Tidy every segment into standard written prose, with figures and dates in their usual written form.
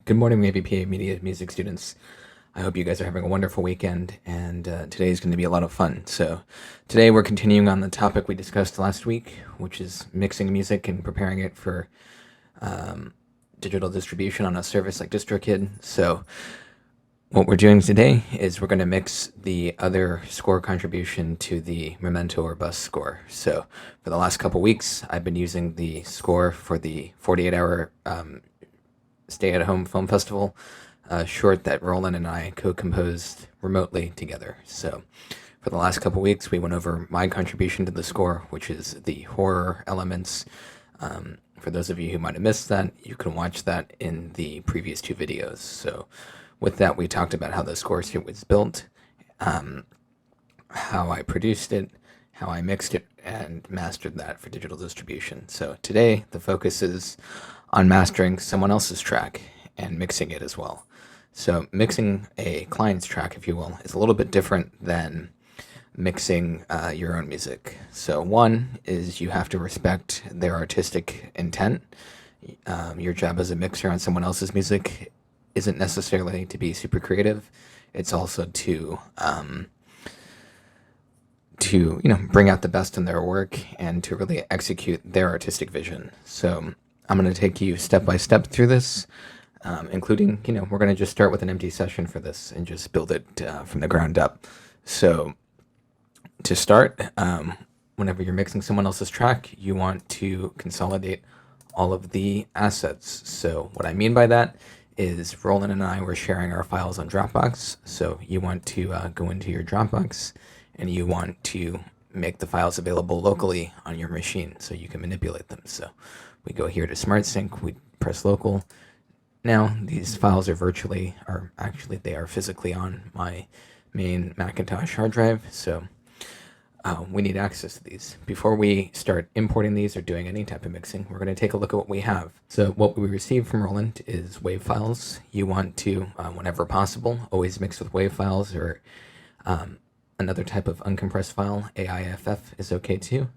Good morning, AVPA Media Music students. I hope you guys are having a wonderful weekend, and today is going to be a lot of fun. So today we're continuing on the topic we discussed last week, which is mixing music and preparing it for digital distribution on a service like Distrokid. So what we're doing today is we're going to mix the other score contribution to the Memento or Bus score. So for the last couple weeks, I've been using the score for the 48-hour stay-at-home film festival short that Roland and I co-composed remotely together. So for the last couple weeks, we went over my contribution to the score, which is the horror elements. For those of you who might have missed that, you can watch that in the previous two videos. So with that, we talked about how the score suite was built, how I produced it, how I mixed it, and mastered that for digital distribution. So today, the focus is on mastering someone else's track and mixing it as well. So mixing a client's track, if you will, is a little bit different than mixing your own music. So one is you have to respect their artistic intent. Your job as a mixer on someone else's music isn't necessarily to be super creative. It's also to bring out the best in their work and to really execute their artistic vision. So I'm going to take you step by step through this, including, we're going to just start with an empty session for this and just build it from the ground up. So to start, whenever you're mixing someone else's track, you want to consolidate all of the assets. So what I mean by that is Roland and I were sharing our files on Dropbox. So you want to go into your Dropbox and you want to make the files available locally on your machine so you can manipulate them. So we go here to Smart Sync, we press local. Now these files they are physically on my main Macintosh hard drive. So we need access to these. Before we start importing these or doing any type of mixing, we're going to take a look at what we have. So what we received from Roland is WAV files. You want to, whenever possible, always mix with WAV files or another type of uncompressed file. AIFF is okay too.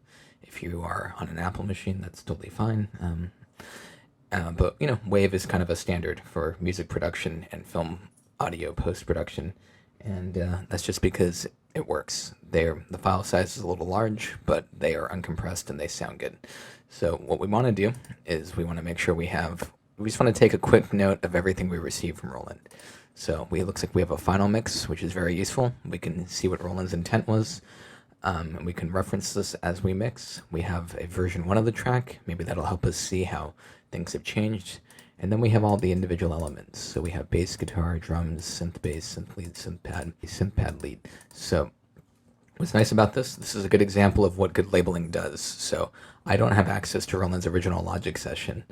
If you are on an Apple machine, that's totally fine. But WAV is kind of a standard for music production and film audio post-production. And that's just because it works. The file size is a little large, but they are uncompressed and they sound good. So what we want to do is we want to make sure we just want to take a quick note of everything we received from Roland. So it looks like we have a final mix, which is very useful. We can see what Roland's intent was. And we can reference this as we mix. We have a version 1 of the track. Maybe that'll help us see how things have changed. And then we have all the individual elements. So we have bass guitar, drums, synth bass, synth lead, synth pad lead. So what's nice about this is a good example of what good labeling does. So I don't have access to Roland's original Logic session.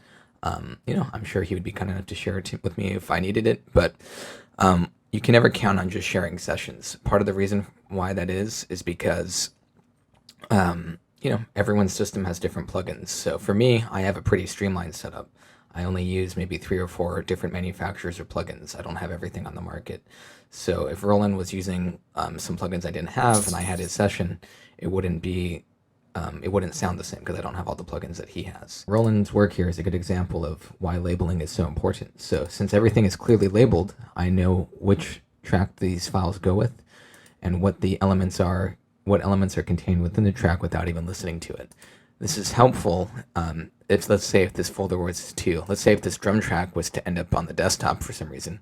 I'm sure he would be kind enough to share it with me if I needed it, but you can never count on just sharing sessions. Part of the reason why that is because everyone's system has different plugins. So for me, I have a pretty streamlined setup. I only use maybe 3 or 4 different manufacturers or plugins. I don't have everything on the market. So if Roland was using some plugins I didn't have and I had his session, it wouldn't sound the same because I don't have all the plugins that he has. Roland's work here is a good example of why labeling is so important. So since everything is clearly labeled, I know which track these files go with and what elements are contained within the track without even listening to it. This is helpful let's say if this drum track was to end up on the desktop for some reason,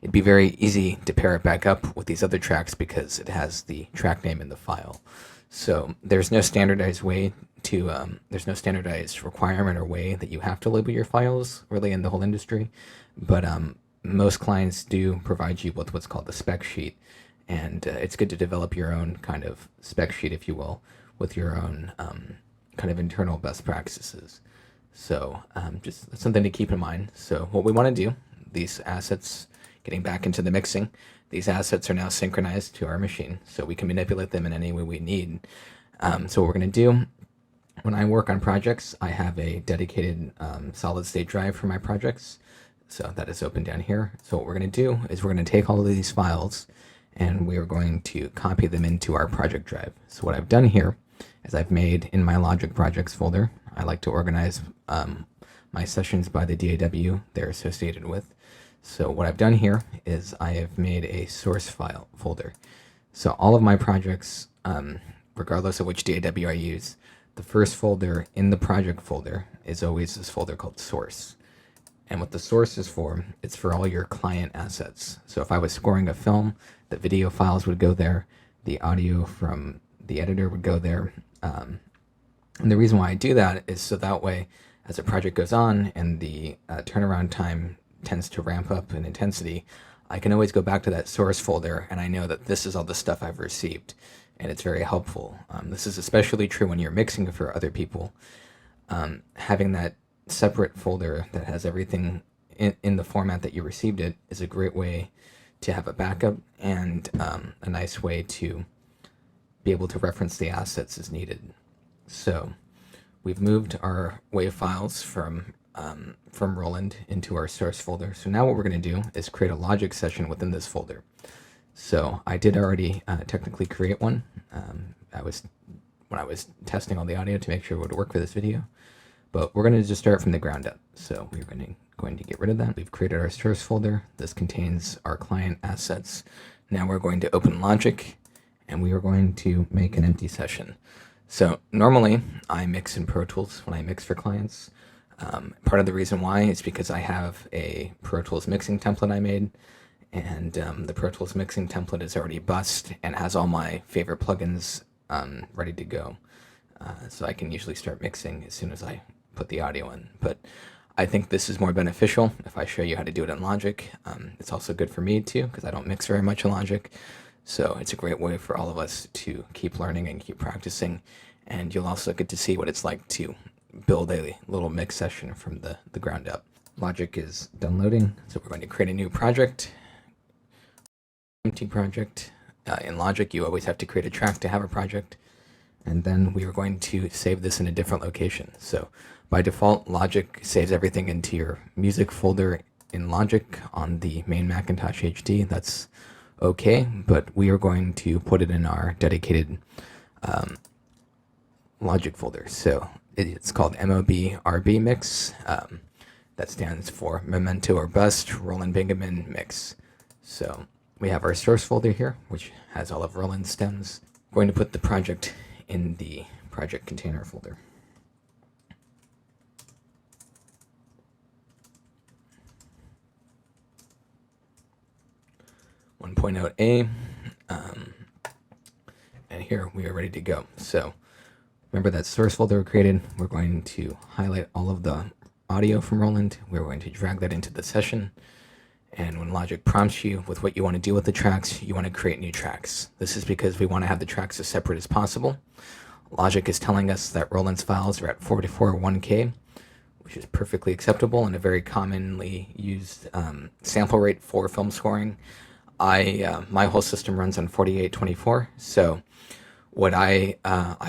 it'd be very easy to pair it back up with these other tracks because it has the track name in the file. So there's no standardized requirement or way that you have to label your files really in the whole industry, but most clients do provide you with what's called the spec sheet, and it's good to develop your own kind of spec sheet, if you will, with your own kind of internal best practices. So just something to keep in mind. So what we want to do, these assets, getting back into the mixing, these assets are now synchronized to our machine, so we can manipulate them in any way we need. So what we're going to do, when I work on projects, I have a dedicated solid-state drive for my projects. So that is open down here. So what we're going to do is we're going to take all of these files and we are going to copy them into our project drive. So what I've done here is I've made in my Logic projects folder, I like to organize my sessions by the DAW they're associated with. So what I've done here is I have made a source file folder. So all of my projects, regardless of which DAW I use, the first folder in the project folder is always this folder called source. And what the source is for, it's for all your client assets. So if I was scoring a film, the video files would go there, the audio from the editor would go there. And the reason why I do that is so that way, as a project goes on and the turnaround time tends to ramp up in intensity, I can always go back to that source folder and I know that this is all the stuff I've received, and it's very helpful. This is especially true when you're mixing for other people. Having that separate folder that has everything in the format that you received it is a great way to have a backup and a nice way to be able to reference the assets as needed. So we've moved our WAV files from Roland into our source folder. So now what we're going to do is create a Logic session within this folder. So I did already technically create one. When I was testing all the audio to make sure it would work for this video. But we're going to just start from the ground up. So we're going to get rid of that. We've created our source folder. This contains our client assets. Now we're going to open Logic, and we are going to make an empty session. So normally I mix in Pro Tools when I mix for clients. Part of the reason why is because I have a Pro Tools mixing template I made, and the Pro Tools mixing template is already bust and has all my favorite plugins ready to go. So I can usually start mixing as soon as I put the audio in. But I think this is more beneficial if I show you how to do it in Logic. It's also good for me too, because I don't mix very much in Logic. So it's a great way for all of us to keep learning and keep practicing. And you'll also get to see what it's like to build a little mix session from the ground up. Logic is done loading, so we're going to create a new project. Empty project. In Logic, you always have to create a track to have a project. And then we are going to save this in a different location. So by default, Logic saves everything into your music folder in Logic on the main Macintosh HD. That's okay, but we are going to put it in our dedicated Logic folder. So it's called MOB-RB Mix. That stands for Memento or Bust Roland Bingaman Mix. So we have our source folder here, which has all of Roland's stems. We're going to put the project in the project container folder. .0a, and here we are ready to go. So remember that source folder we created. We're going to highlight all of the audio from Roland. We're going to drag that into the session. And when Logic prompts you with what you want to do with the tracks, you want to create new tracks. This is because we want to have the tracks as separate as possible. Logic is telling us that Roland's files are at 44.1K, which is perfectly acceptable and a very commonly used sample rate for film scoring. My whole system runs on 4824, so what I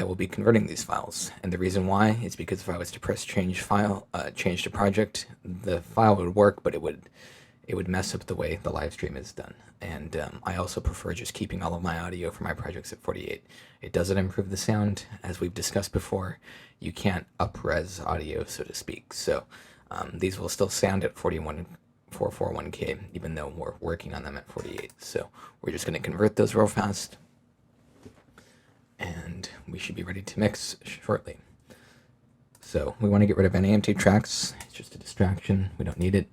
will be converting these files, and the reason why is because if I was to press change to project, the file would work, but it would mess up the way the live stream is done. And I also prefer just keeping all of my audio for my projects at 48. It doesn't improve the sound, as we've discussed before. You can't up-res audio, so to speak. So these will still sound at 441K, even though we're working on them at 48. So we're just going to convert those real fast, and we should be ready to mix shortly. So we want to get rid of any empty tracks. It's just a distraction. We don't need it.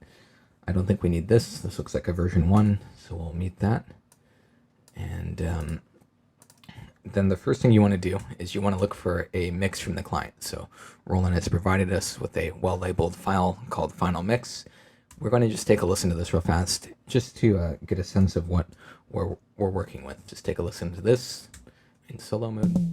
I don't think we need this. This looks like a version 1, so we'll mute that. And then the first thing you want to do is you want to look for a mix from the client. So Roland has provided us with a well-labeled file called Final Mix. We're going to just take a listen to this real fast, just to get a sense of what we're working with. Just take a listen to this in solo mode.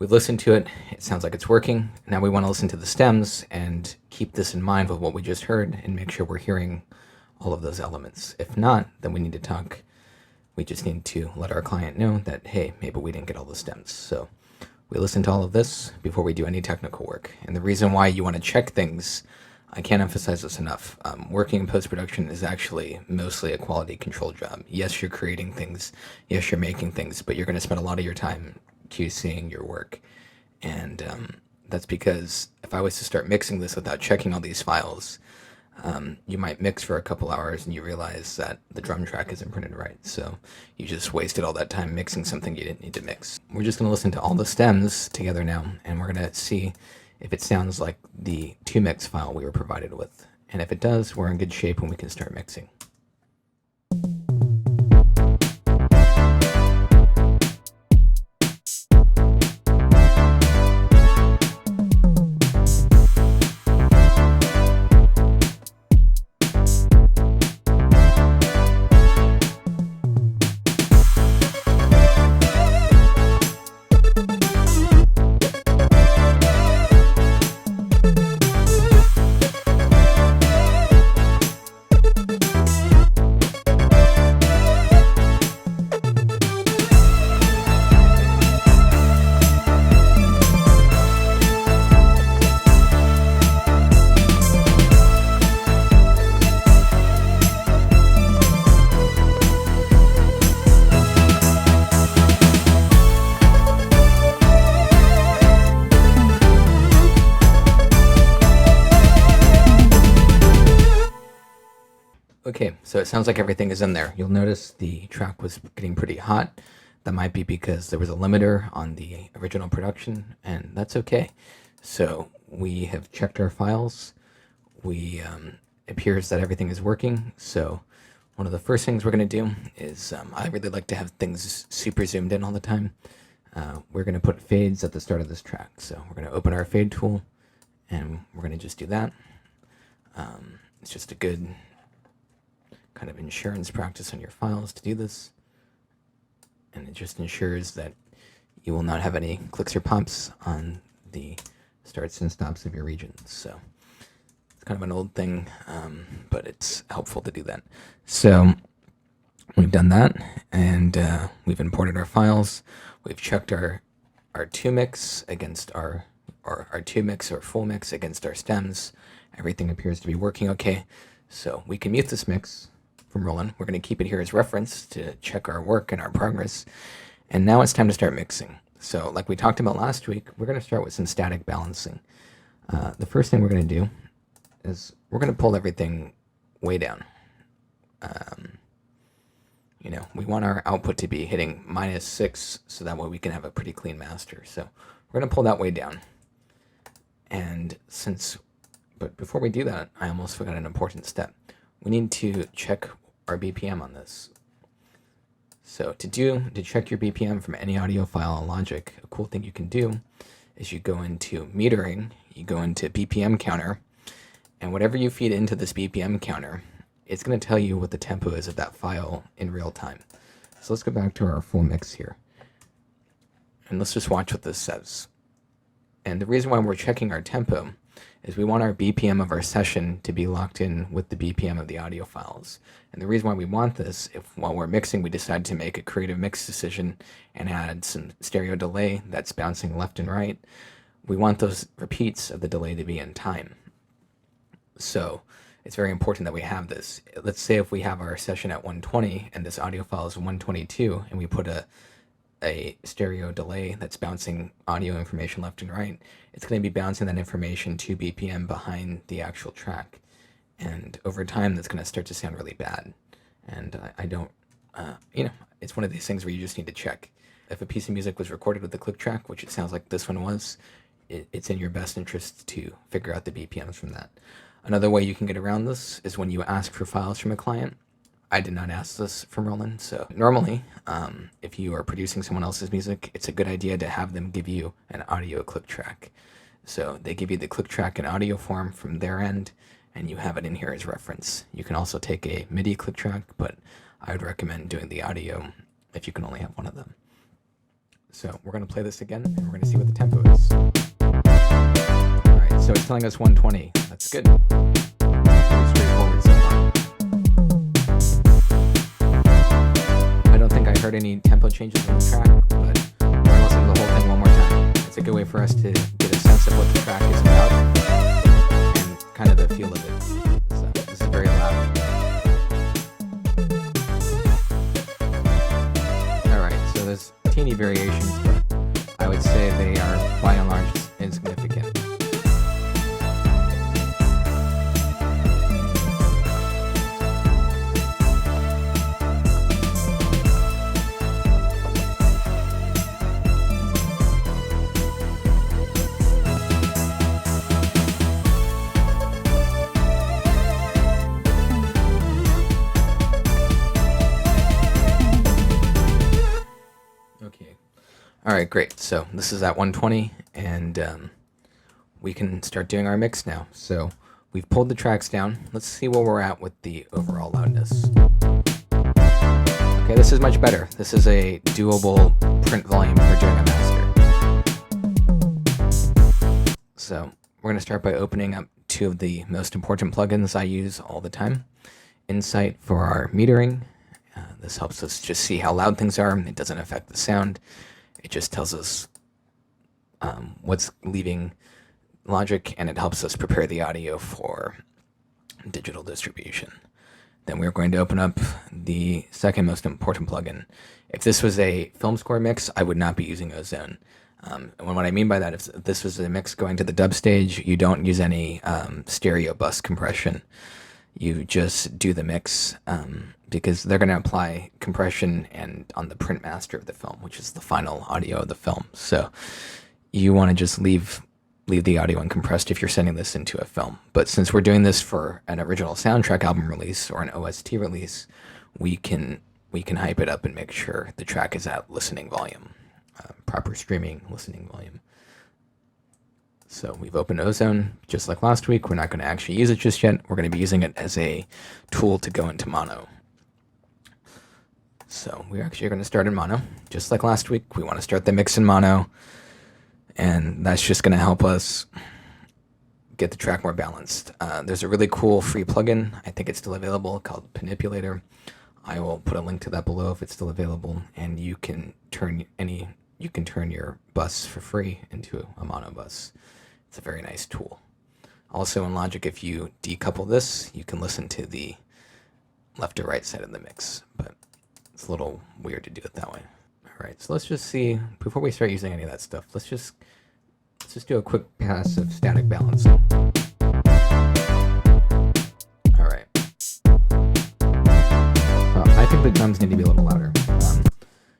we've listened to it. It sounds like it's working. Now we want to listen to the stems and keep this in mind with what we just heard and make sure we're hearing all of those elements. If not, then we need to talk. We just need to let our client know that, hey, maybe we didn't get all the stems. So we listen to all of this before we do any technical work. And the reason why you want to check things, I can't emphasize this enough. Working in post-production is actually mostly a quality control job. Yes, you're creating things. Yes, you're making things, but you're going to spend a lot of your time QCing your work. And that's because if I was to start mixing this without checking all these files, you might mix for a couple hours and you realize that the drum track isn't printed right. So you just wasted all that time mixing something you didn't need to mix. We're just going to listen to all the stems together now, and we're going to see if it sounds like the 2-mix file we were provided with. And if it does, we're in good shape and we can start mixing. Okay, so it sounds like everything is in there. You'll notice the track was getting pretty hot. That might be because there was a limiter on the original production, and that's okay. So we have checked our files. It appears that everything is working. So one of the first things we're going to do is, I really like to have things super zoomed in all the time. We're going to put fades at the start of this track. So we're going to open our fade tool, and we're going to just do that. It's just a good kind of insurance practice on your files to do this, and it just ensures that you will not have any clicks or pops on the starts and stops of your regions. So it's kind of an old thing, but it's helpful to do that. So we've done that, and we've imported our files. We've checked our 2-mix against our 2-mix or full mix against our stems. Everything appears to be working okay. So we can mute this mix from Roland. We're going to keep it here as reference to check our work and our progress. And now it's time to start mixing. So like we talked about last week, we're going to start with some static balancing. The first thing we're going to do is we're going to pull everything way down. We want our output to be hitting -6 so that way we can have a pretty clean master. So we're going to pull that way down. But before we do that, I almost forgot an important step. We need to check our BPM on this. So to check your BPM from any audio file in Logic, a cool thing you can do is you go into metering, you go into BPM counter, and whatever you feed into this BPM counter, it's going to tell you what the tempo is of that file in real time. So let's go back to our full mix here. And let's just watch what this says. And the reason why we're checking our tempo is we want our BPM of our session to be locked in with the BPM of the audio files. And the reason why we want this, if while we're mixing we decide to make a creative mix decision and add some stereo delay that's bouncing left and right, we want those repeats of the delay to be in time. So it's very important that we have this. Let's say if we have our session at 120 and this audio file is 122 and we put a stereo delay that's bouncing audio information left and right, it's going to be bouncing that information to BPM behind the actual track. And over time, that's going to start to sound really bad. And I don't, it's one of these things where you just need to check. If a piece of music was recorded with the click track, which it sounds like this one was, it's in your best interest to figure out the BPMs from that. Another way you can get around this is when you ask for files from a client. I did not ask this from Roland, so normally, if you are producing someone else's music, it's a good idea to have them give you an audio click track. So they give you the click track in audio form from their end, and you have it in here as reference. You can also take a MIDI click track, but I would recommend doing the audio if you can only have one of them. So we're going to play this again, and we're going to see what the tempo is. All right, so it's telling us 120. That's good. Pretty straightforward so far. I don't think I heard any tempo changes on the track, but we're going to listen to the whole thing one more time. It's a good way for us to get a sense of what the track is about and kind of the feel of it. So this is very loud. There's teeny variations, but I would say they are by and large insignificant. All right, great. So this is at 120, and we can start doing our mix now. So we've pulled the tracks down. Let's see where we're at with the overall loudness. Okay, this is much better. This is a doable print volume for doing a master. So we're going to start by opening up two of the most important plugins I use all the time. Insight for our metering. This helps us just see how loud things are. It doesn't affect the sound. It just tells us what's leaving Logic, and it helps us prepare the audio for digital distribution. Then we're going to open up the second most important plugin. If this was a film score mix, I would not be using Ozone. And what I mean by that, if this was a mix going to the dub stage, you don't use any stereo bus compression. You just do the mix because they're going to apply compression and on the print master of the film, which is the final audio of the film. So you want to just leave the audio uncompressed if you're sending this into a film. But since we're doing this for an original soundtrack album release or an OST release, we can hype it up and make sure the track is at listening volume, proper streaming listening volume. So we've opened Ozone just like last week. We're not going to actually use it just yet. We're going to be using it as a tool to go into mono. So we're actually going to start in mono. Just like last week, we want to start the mix in mono. And that's just going to help us get the track more balanced. There's a really cool free plugin. I think it's still available, called Manipulator. I will put a link to that below if it's still available. And you can turn your bus for free into a mono bus. It's a very nice tool. Also in Logic, if you decouple this, you can listen to the left or right side of the mix, but it's a little weird to do it that way. All right, so let's just see, before we start using any of that stuff, let's just do a quick pass of static balancing. All right. I think the drums need to be a little louder.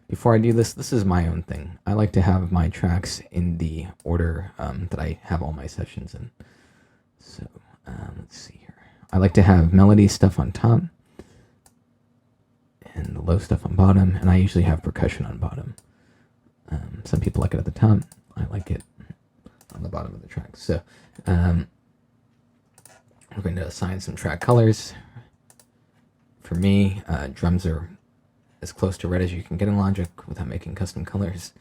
Before I do this, this is my own thing. I like to have my tracks in the order that I have all my sessions in. So let's see here. I like to have melody stuff on top and the low stuff on bottom, and I usually have percussion on bottom. Some people like it at the top. I like it on the bottom of the track. So we're going to assign some track colors. For me, drums are as close to red as you can get in Logic without making custom colors.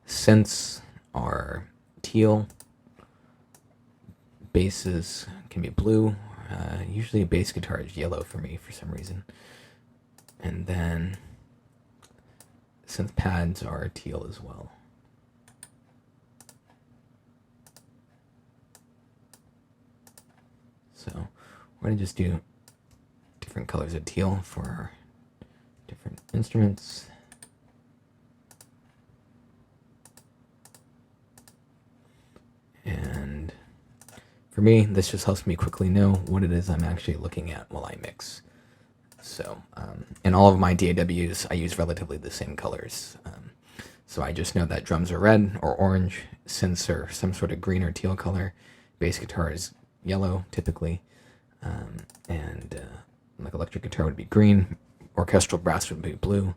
Synths are teal. Basses can be blue. Usually bass guitar is yellow for me for some reason. And then synth pads are teal as well. So we're going to just do different colors of teal for our different instruments. And for me, this just helps me quickly know what it is I'm actually looking at while I mix. So in all of my DAWs, I use relatively the same colors. So I just know that drums are red or orange, synths are some sort of green or teal color, bass guitar is yellow typically, and like electric guitar would be green, orchestral brass would be blue,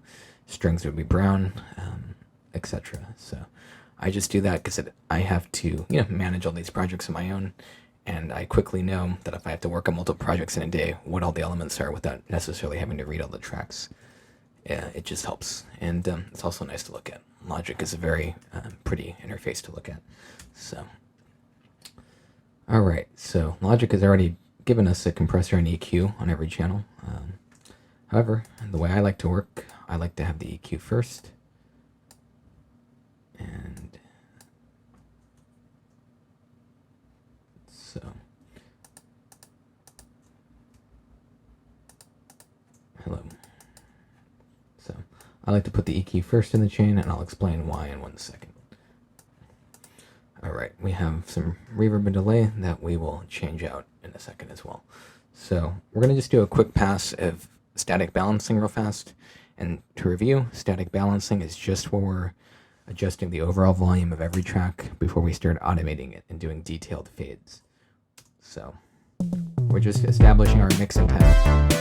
strings would be brown, etc. So I just do that because I have to manage all these projects on my own, and I quickly know that if I have to work on multiple projects in a day, what all the elements are without necessarily having to read all the tracks Yeah, it just helps. And it's also nice to look at. Logic is a very pretty interface to look at. So, all right. So Logic has already given us a compressor and EQ on every channel. However, the way I like to work, I like to have the EQ first. And so, hello. So I like to put the EQ first in the chain, and I'll explain why in 1 second. All right, we have some reverb and delay that we will change out in a second as well. So we're going to just do a quick pass of static balancing real fast. And to review, static balancing is just where we're adjusting the overall volume of every track before we start automating it and doing detailed fades. So we're just establishing our mix intent.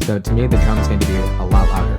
So to me, the drums need to be a lot louder.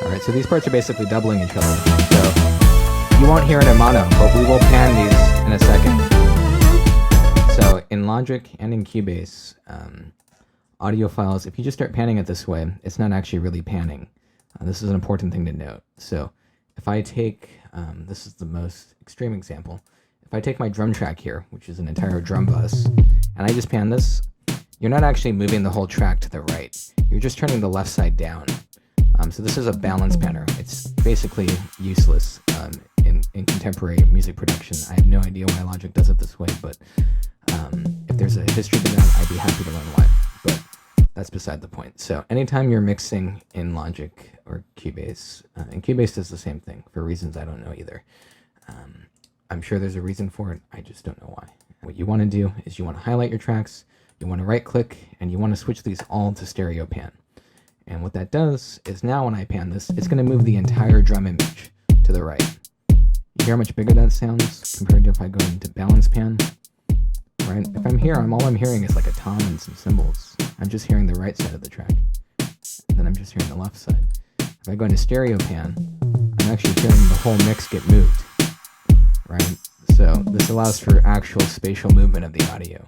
Alright, so these parts are basically doubling each other. So you won't hear it in mono, but we will pan these in a second. So in Logic and in Cubase, audio files, if you just start panning it this way, it's not actually really panning. This is an important thing to note. So if I take, this is the most extreme example, if I take my drum track here, which is an entire drum bus, and I just pan this, you're not actually moving the whole track to the right. You're just turning the left side down. So this is a balance panner. It's basically useless in contemporary music production. I have no idea why Logic does it this way, but if there's a history to that, I'd be happy to learn why. But that's beside the point. So anytime you're mixing in Logic or Cubase, and Cubase does the same thing for reasons I don't know either. I'm sure there's a reason for it. I just don't know why. What you want to do is you want to highlight your tracks, you want to right click, and you want to switch these all to stereo pan. And what that does is now when I pan this, it's going to move the entire drum image to the right. You hear how much bigger that sounds compared to if I go into balance pan? Right? If I'm here, all I'm hearing is like a tom and some cymbals. I'm just hearing the right side of the track. And then I'm just hearing the left side. If I go into stereo pan, I'm actually hearing the whole mix get moved. Right? So this allows for actual spatial movement of the audio.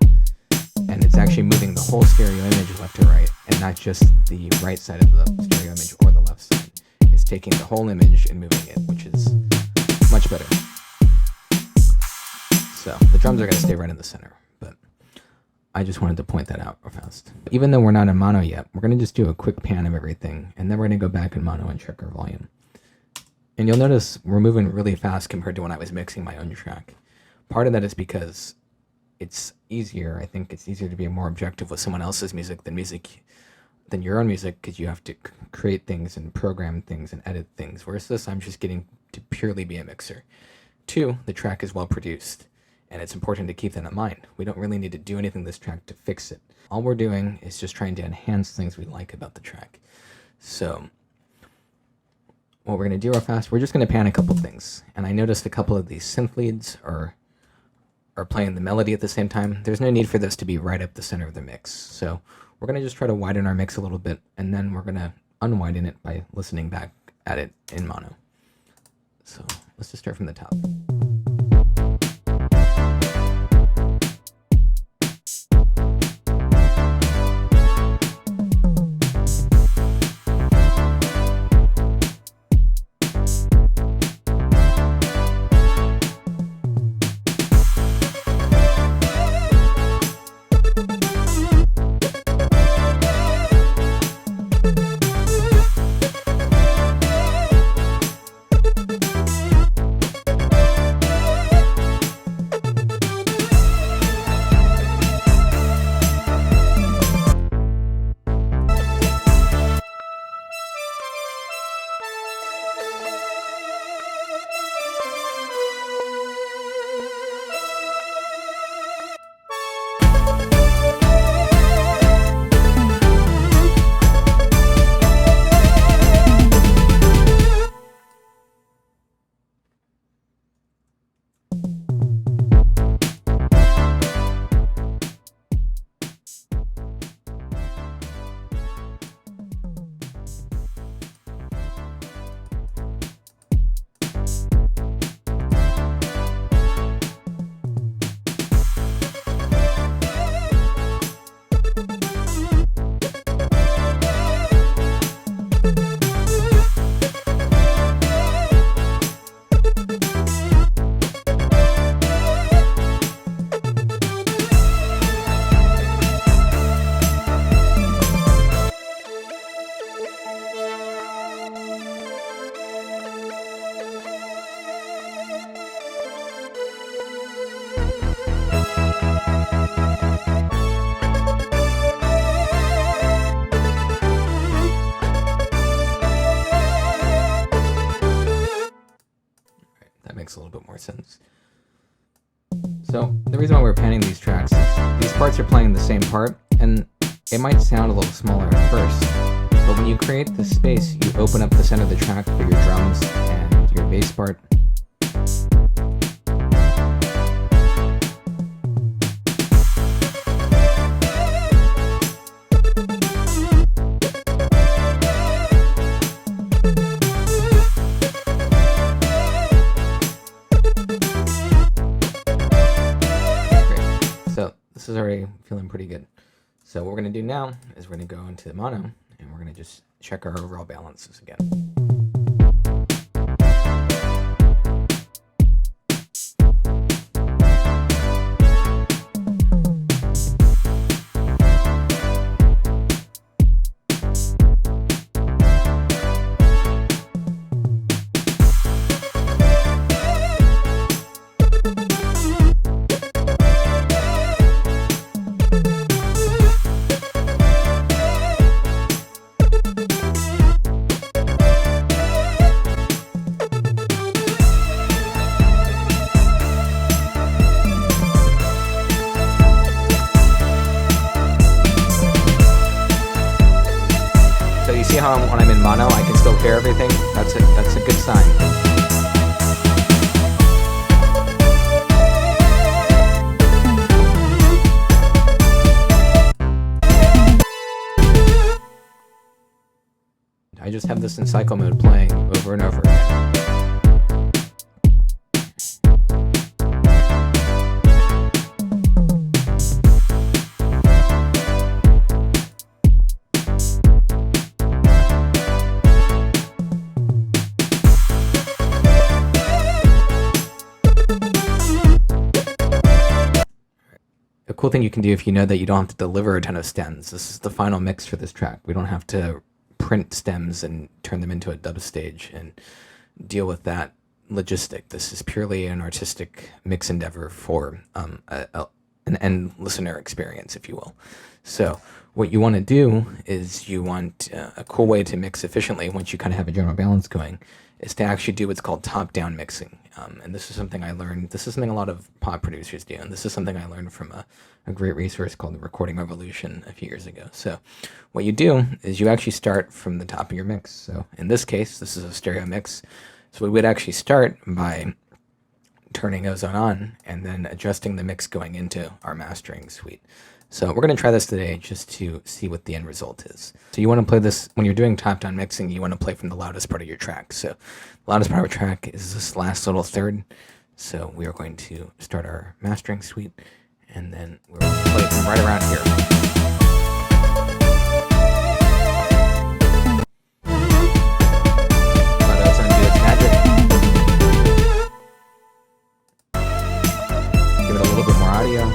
And it's actually moving the whole stereo image left to right, and not just the right side of the stereo image or the left side. It's taking the whole image and moving it, which is much better. So the drums are going to stay right in the center, but I just wanted to point that out real fast. Even though we're not in mono yet, we're going to just do a quick pan of everything, and then we're going to go back in mono and check our volume. And you'll notice we're moving really fast compared to when I was mixing my own track. Part of that is because it's easier. I think it's easier to be more objective with someone else's music than your own music, because you have to create things and program things and edit things. Whereas this, I'm just getting to purely be a mixer. 2, the track is well produced, and it's important to keep that in mind. We don't really need to do anything to this track to fix it. All we're doing is just trying to enhance things we like about the track. So what we're going to do real fast, we're just going to pan a couple things. And I noticed a couple of these synth leads are playing the melody at the same time. There's no need for this to be right up the center of the mix. So we're going to just try to widen our mix a little bit, and then we're going to unwiden it by listening back at it in mono. So let's just start from the top. little bit more sense. So the reason why we're panning these tracks is these parts are playing the same part, and it might sound a little smaller at first, but when you create this space, you open up the center of the track for your drums and your bass part. This is already feeling pretty good. So what we're going to do now is we're going to go into the mono and we're going to just check our overall balances again. See how when I'm in mono, I can still hear everything? That's a good sign. I just have this in cycle mode playing over and over again. A cool thing you can do if you know that you don't have to deliver a ton of stems. This is the final mix for this track. We don't have to print stems and turn them into a dub stage and deal with that logistic. This is purely an artistic mix endeavor for an end listener experience, if you will. So what you want to do is you want a cool way to mix efficiently once you kind of have a general balance going is to actually do what's called top-down mixing. And this is something I learned. This is something a lot of pop producers do, and this is something I learned from a great resource called the Recording Revolution a few years ago. So what you do is you actually start from the top of your mix. So in this case, this is a stereo mix. So we would actually start by turning Ozone on and then adjusting the mix going into our mastering suite. So we're going to try this today just to see what the end result is. So you want to play this, when you're doing top-down mixing, you want to play from the loudest part of your track. So the loudest part of our track is this last little third. So we are going to start our mastering suite, and then we're going to play from right around here. Let Ozone do its magic. Give it a little bit more audio.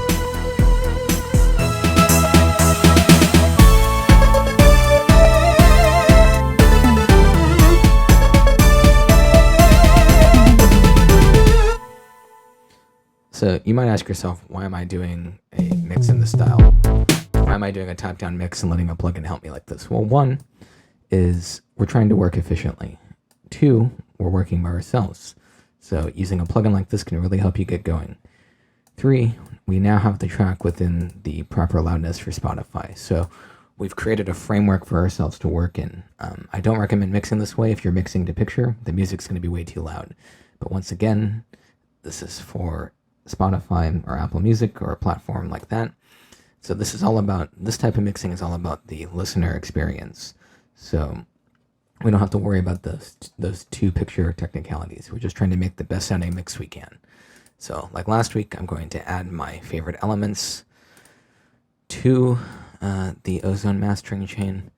So you might ask yourself, why am I doing a mix in this style? Why am I doing a top-down mix and letting a plugin help me like this? Well, one is we're trying to work efficiently. Two, we're working by ourselves. So using a plugin like this can really help you get going. Three, we now have the track within the proper loudness for Spotify. So we've created a framework for ourselves to work in. I don't recommend mixing this way. If you're mixing to picture, the music's going to be way too loud. But once again, this is for Spotify or Apple Music or a platform like that. So this is all about, this type of mixing is all about the listener experience. So we don't have to worry about those two picture technicalities. We're just trying to make the best sounding mix we can. So like last week, I'm going to add my favorite elements to the Ozone mastering chain,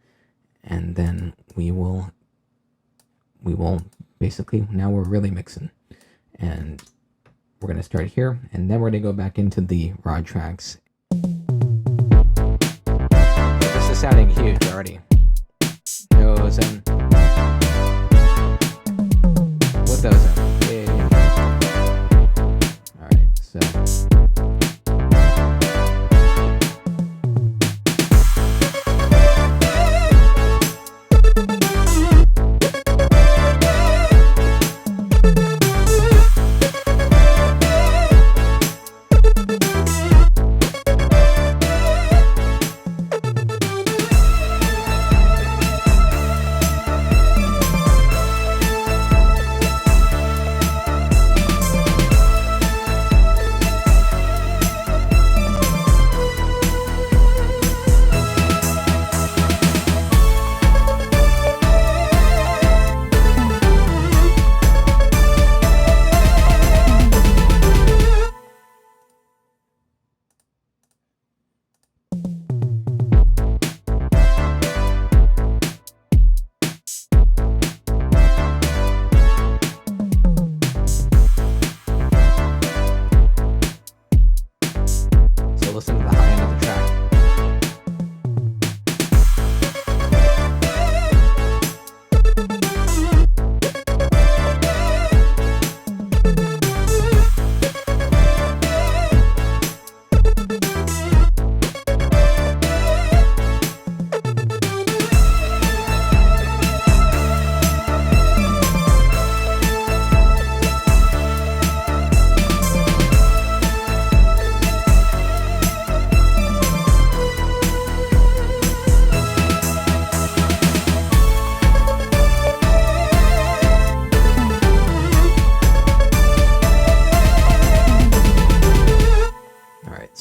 and then we will basically, now we're really mixing. And we're going to start here, and then we're going to go back into the raw tracks. This is sounding huge already. No Ozone. With Ozone. Yeah. Alright, so.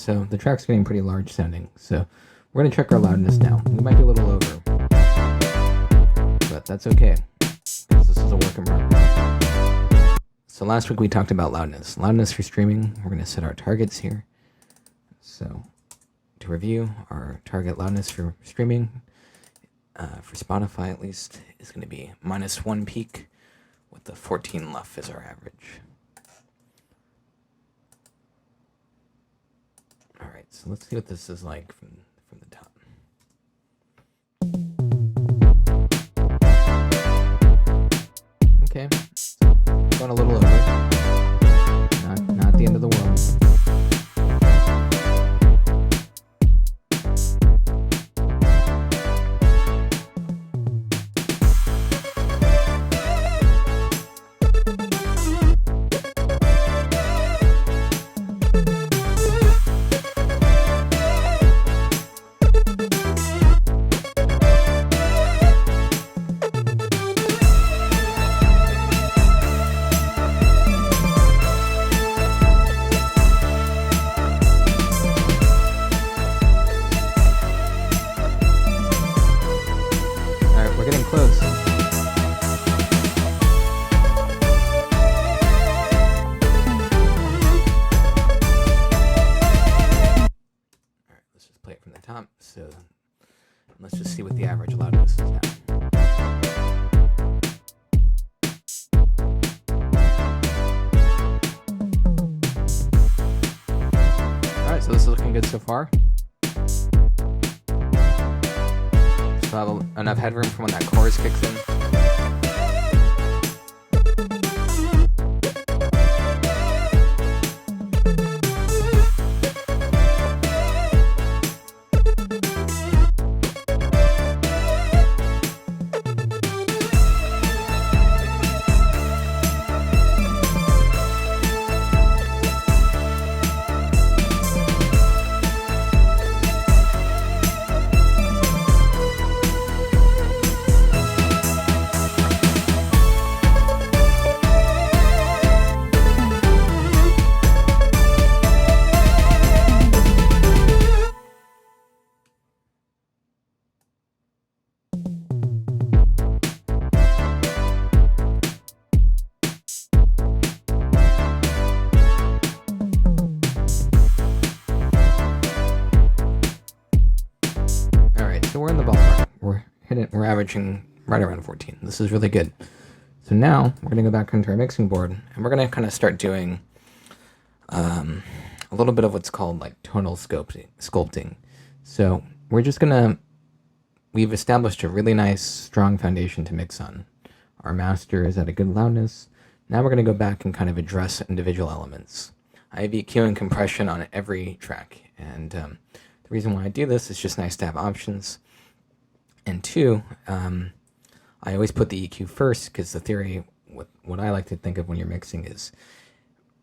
So the track's getting pretty large sounding. So we're going to check our loudness now. We might be a little over, but that's okay, because this is a work in progress. So last week we talked about loudness. Loudness for streaming, we're going to set our targets here. So to review, our target loudness for streaming, for Spotify at least, is going to be -1 peak with the 14 luff as our average. All right, so let's see what this is like from the top. Okay, going a little over. Not the end of the world. So let's just see what the average loudness is now. Alright, so this is looking good so far. Still have enough headroom for when that chorus kicks in. We're in the ballpark. We're averaging right around 14. This is really good. So now we're going to go back into our mixing board, and we're going to kind of start doing a little bit of what's called like tonal sculpting. So we've established a really nice, strong foundation to mix on. Our master is at a good loudness. Now we're going to go back and kind of address individual elements. I have EQ and compression on every track, and the reason why I do this is just nice to have options. And two, I always put the EQ first, because the theory, what I like to think of when you're mixing is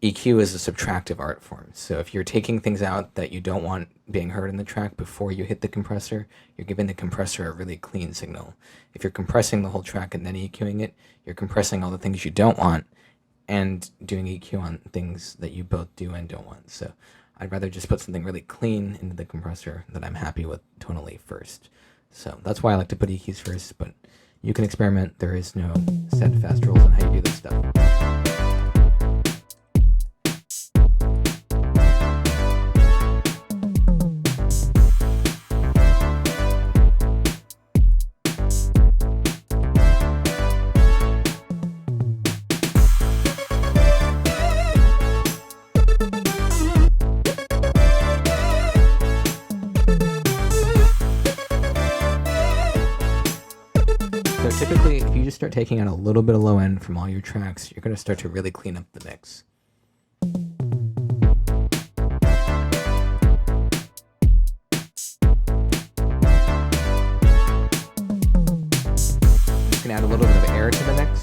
EQ is a subtractive art form. So if you're taking things out that you don't want being heard in the track before you hit the compressor, you're giving the compressor a really clean signal. If you're compressing the whole track and then EQing it, you're compressing all the things you don't want and doing EQ on things that you both do and don't want. So I'd rather just put something really clean into the compressor that I'm happy with tonally first. So that's why I like to put EQs first, but you can experiment. There is no set fast rules on how you do this stuff. Typically, if you just start taking out a little bit of low end from all your tracks, you're going to start to really clean up the mix. You can add a little bit of air to the mix.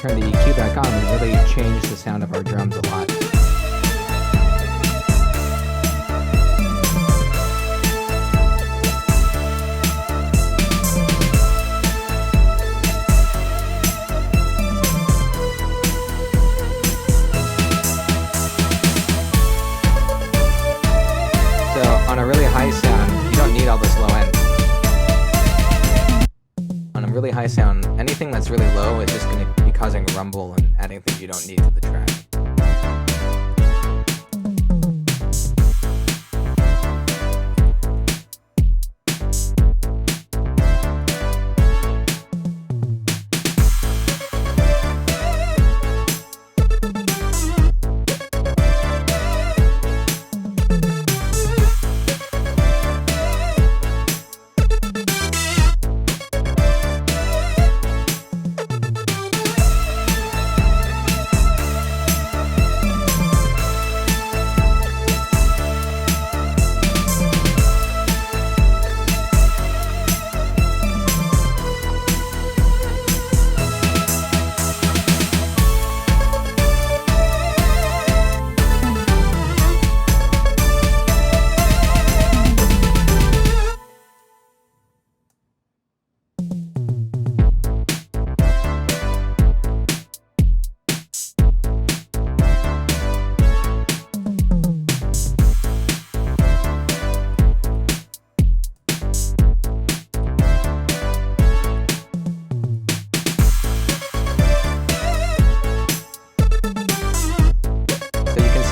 turn the EQ back on, we really change the sound of our drums a lot. On a really high sound, you don't need all this low end. On a really high sound, anything that's really low is just going to be causing a rumble and adding things you don't need to the track.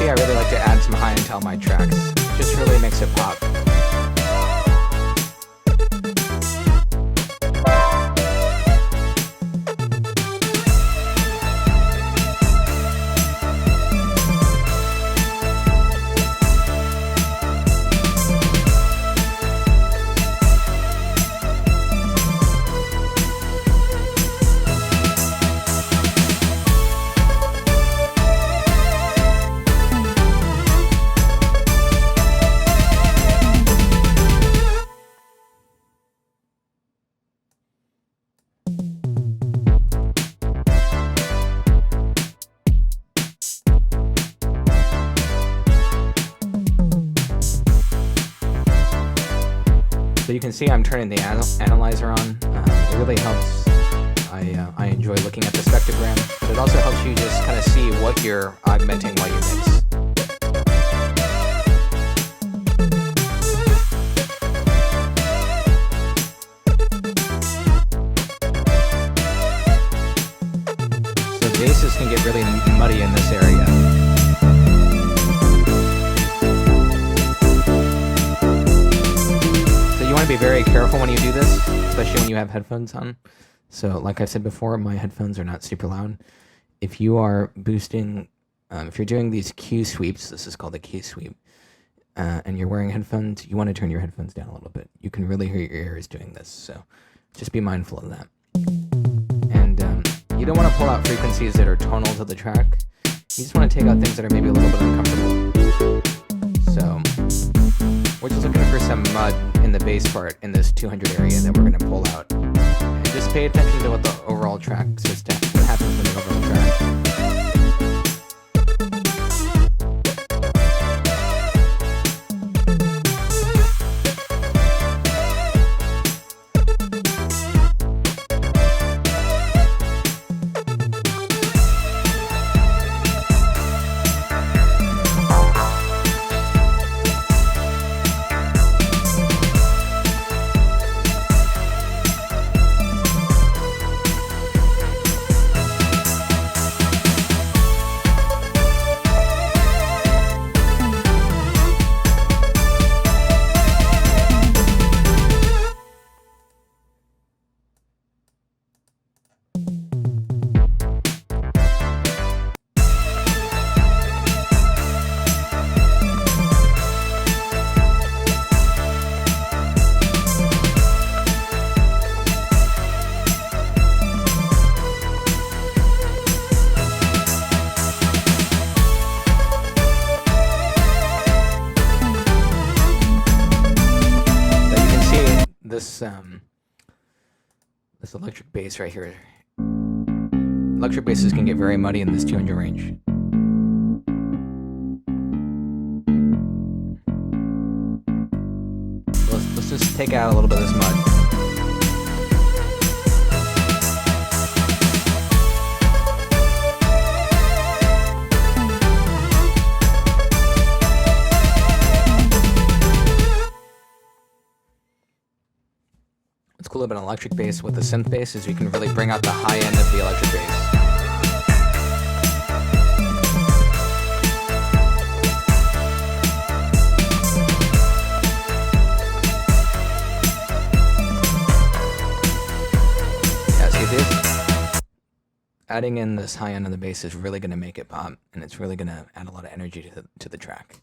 I really like to add some high end on my tracks. It just really makes it pop. So you can see I'm turning the analyzer on. It really helps. I enjoy looking at the spectrogram, but it also helps you just kind of see what you're augmenting while you mix. So basses can get really muddy in this area. You want to be very careful when you do this, especially when you have headphones on. So like I said before, my headphones are not super loud. If you are boosting, if you're doing these Q sweeps, this is called a Q sweep, and you're wearing headphones, you want to turn your headphones down a little bit. You can really hear your ears doing this, so just be mindful of that. And you don't want to pull out frequencies that are tonal to the track. You just want to take out things that are maybe a little bit uncomfortable. So we're just looking for some mud in the bass part in this 200 area that we're going to pull out. And just pay attention to what the overall track system, what happens in the overall track. This electric bass right here electric basses can get very muddy in this 200 range. Let's just take out a little bit of this mud. What's cool about an electric bass with a synth bass is you can really bring out the high end of the electric bass. Yeah, see this? Adding in this high end of the bass is really going to make it pop, and it's really going to add a lot of energy to the track.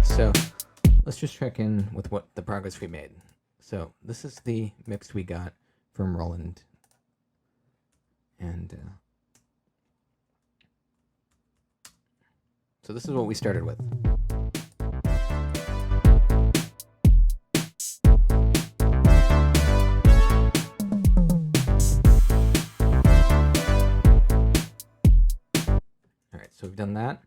So let's just check in with what the progress we made. So this is the mix we got from Roland. And so this is what we started with. All right, so we've done that.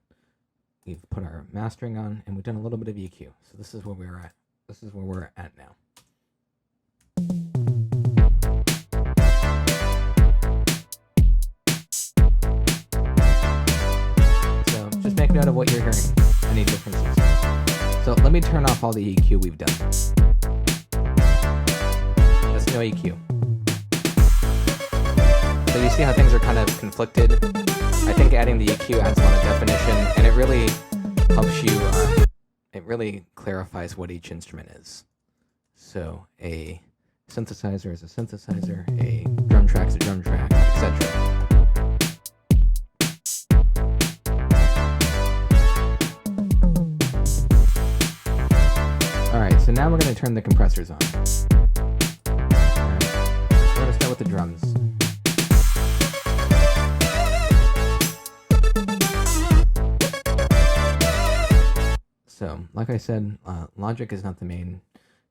We've put our mastering on, and we've done a little bit of EQ. So this is where we're at. This is where we're at now. So just make note of what you're hearing, any differences. So let me turn off all the EQ we've done. That's no EQ. So you see how things are kind of conflicted? I think adding the EQ adds a lot of definition, and it really helps you, it really clarifies what each instrument is. So a synthesizer is a synthesizer, a drum track is a drum track, etc. Alright, so now we're going to turn the compressors on. We're going to start with the drums. So, like I said, Logic is not the main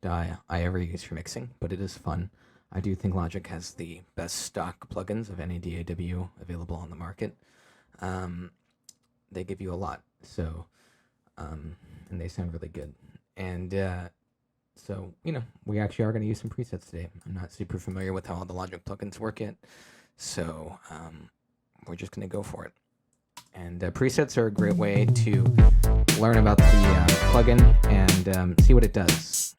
DAW I ever use for mixing, but it is fun. I do think Logic has the best stock plugins of any DAW available on the market. They give you a lot, so, and they sound really good. And so, you know, we actually are going to use some presets today. I'm not super familiar with how all the Logic plugins work yet, so we're just going to go for it. And presets are a great way to learn about the plugin and see what it does.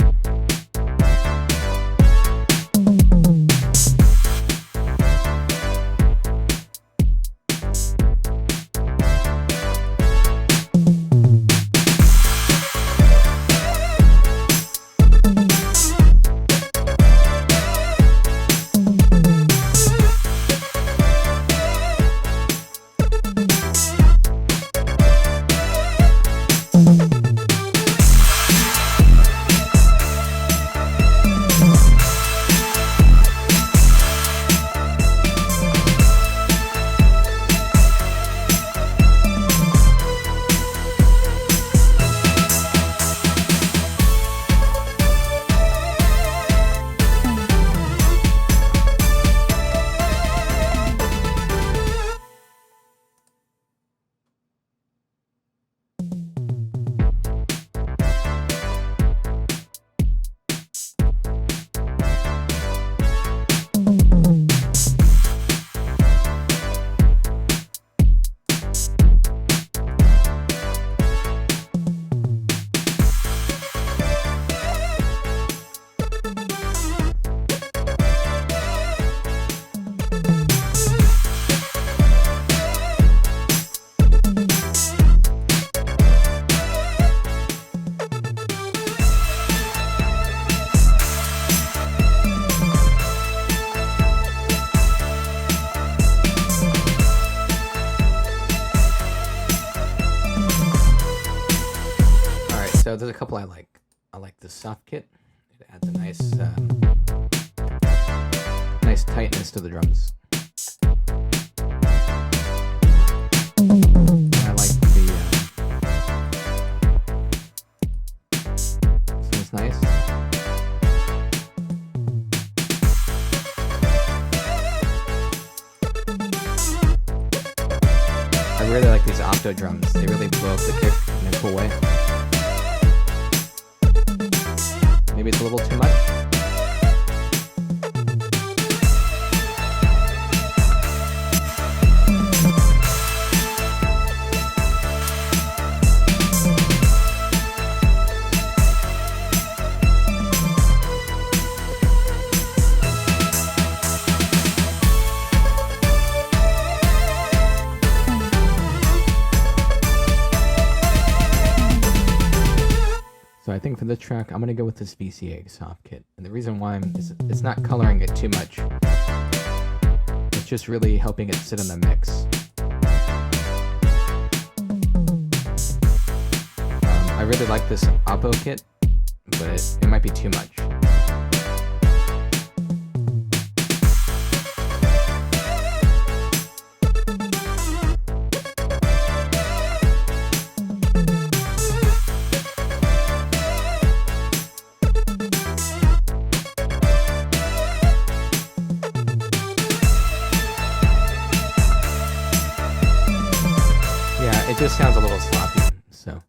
a couple I like. I like the soft kit. It adds a nice tightness to the drums. And I like this one's nice. I really like these opto drums. They really blow up the kick in a cool way. Maybe it's a little too much. So I think for this track, I'm gonna go with this VCA soft kit. And the reason why is it's not coloring it too much. It's just really helping it sit in the mix. I really like this Oppo kit, but it might be too much. It just sounds a little sloppy, so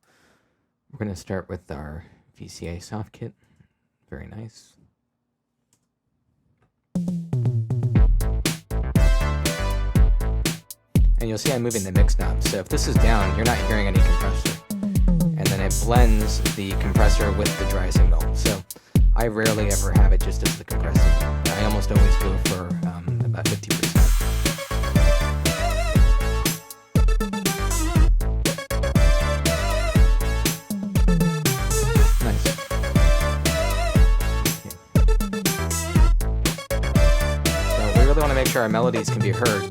we're going to start with our VCA soft kit. Very nice. And you'll see I'm moving the mix knob, so if this is down, you're not hearing any compressor. And then it blends the compressor with the dry signal, so I rarely ever have it just as the compressor. I almost always go for about 50%. Want to make sure our melodies can be heard.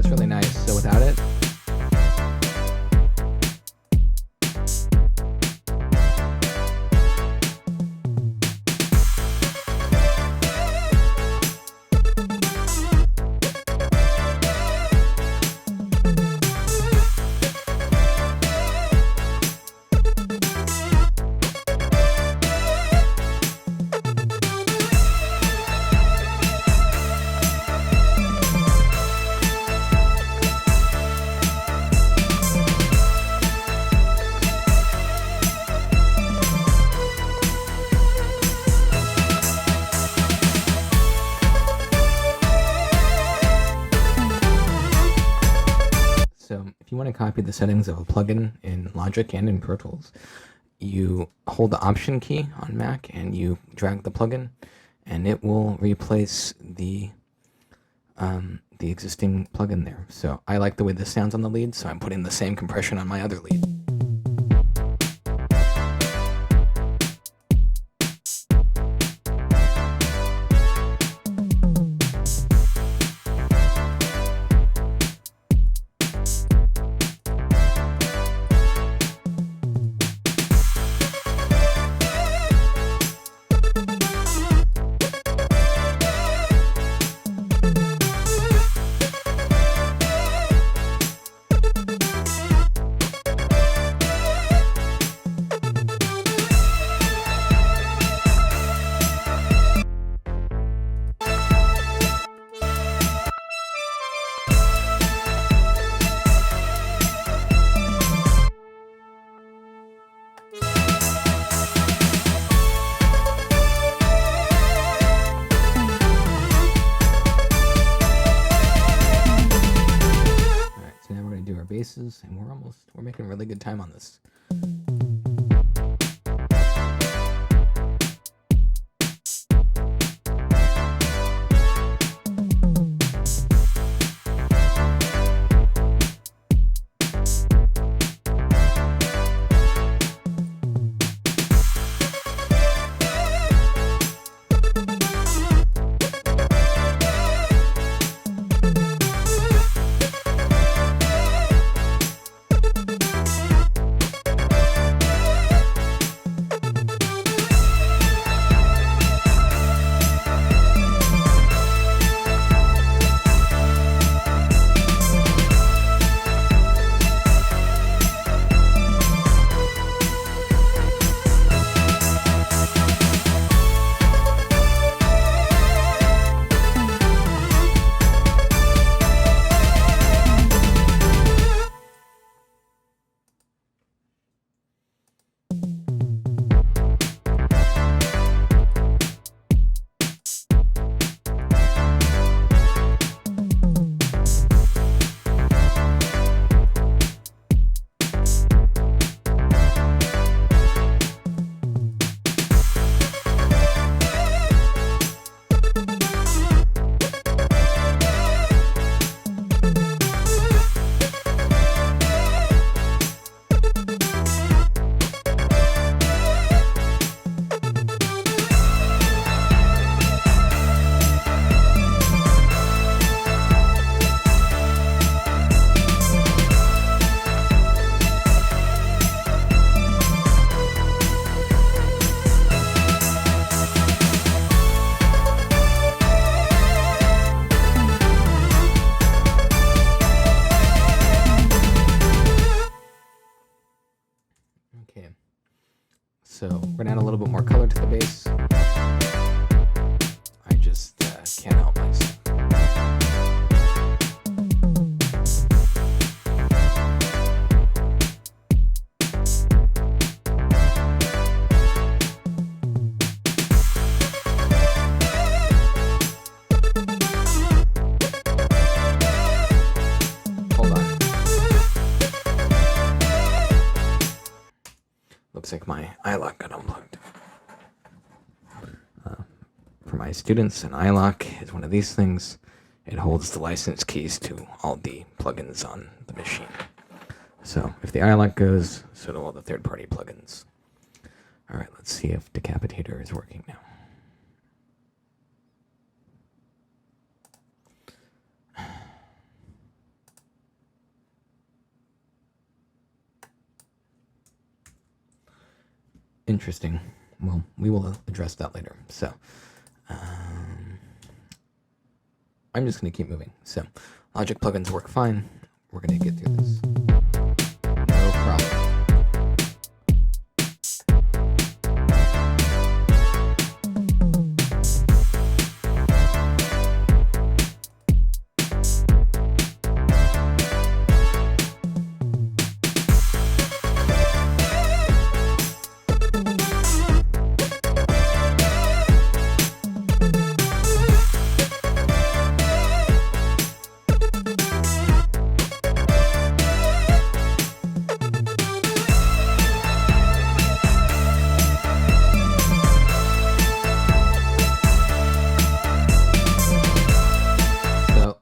Really nice. So without it, if you want to copy the settings of a plugin in Logic and in Pro Tools, you hold the Option key on Mac and you drag the plugin, and it will replace the existing plugin there. So I like the way this sounds on the lead, so I'm putting the same compression on my other lead. basses, and we're making really good time on this. So we're gonna add a little bit more color to the bass. I just can't help myself. Looks like my iLock got unplugged. For my students, an iLock is one of these things. It holds the license keys to all the plugins on the machine. So if the iLock goes, so do all the third-party plugins. All right, let's see if Decapitator is working now. Interesting. Well, we will address that later. So, I'm just going to keep moving. So, Logic plugins work fine. We're going to get through this. No problem.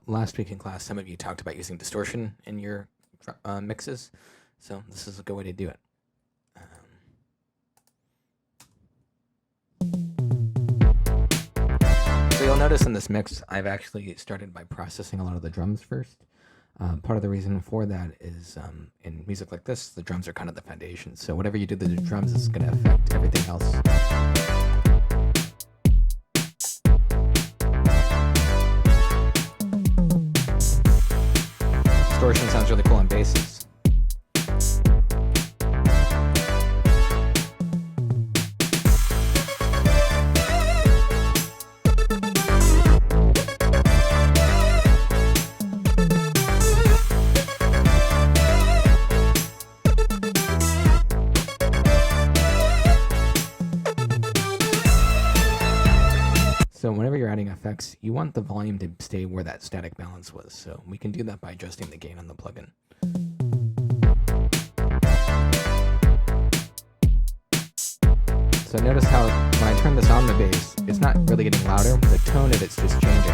Last week in class, some of you talked about using distortion in your mixes, so this is a good way to do it. So you'll notice in this mix, I've actually started by processing a lot of the drums first. Part of the reason for that is in music like this, the drums are kind of the foundation, so whatever you do to the drums is going to affect everything else. Distortion sounds really cool on basses. So whenever you're adding effects, you want the volume to stay where that static balance was. So we can do that by adjusting the gain on the plugin. So notice how when I turn this on the bass, it's not really getting louder, the tone of it's just changing.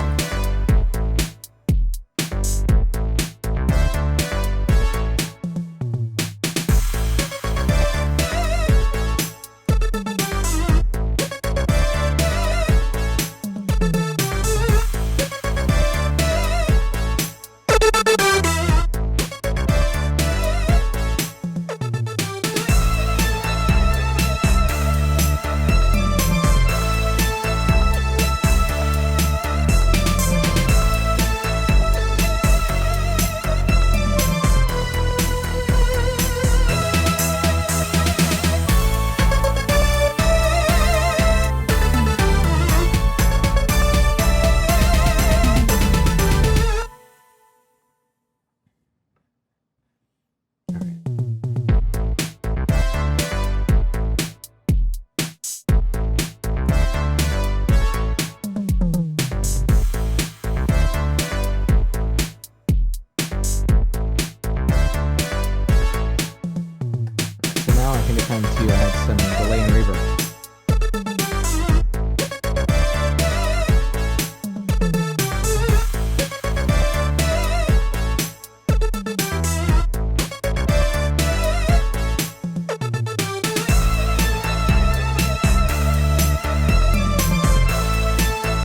Time to add some delay and reverb.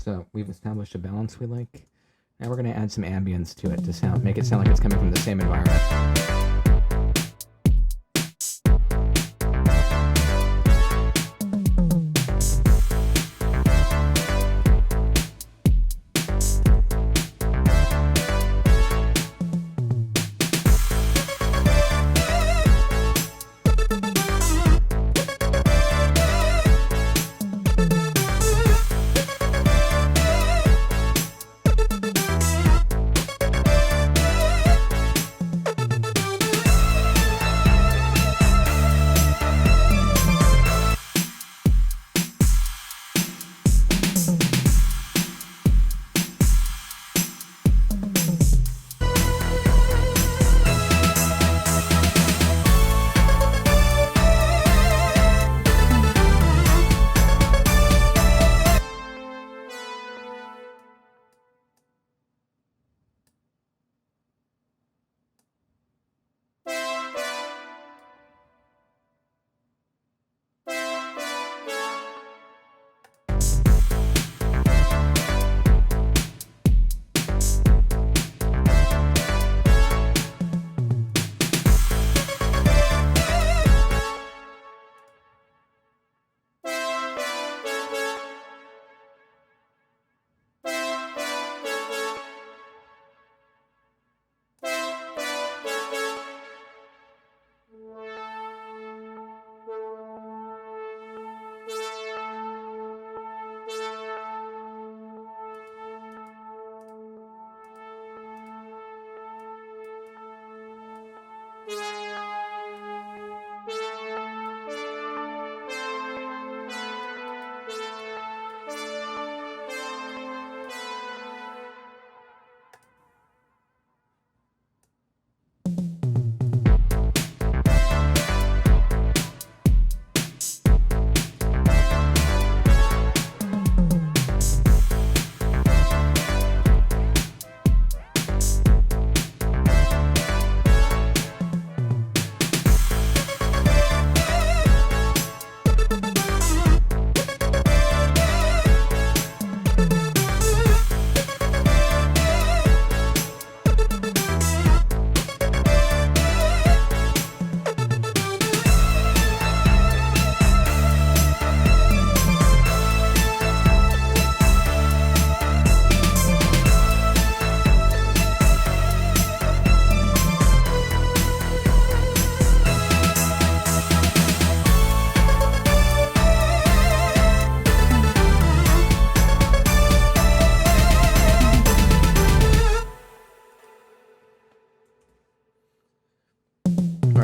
So we've established a balance we like. Now we're going to add some ambience to it to make it sound like it's coming from the same environment.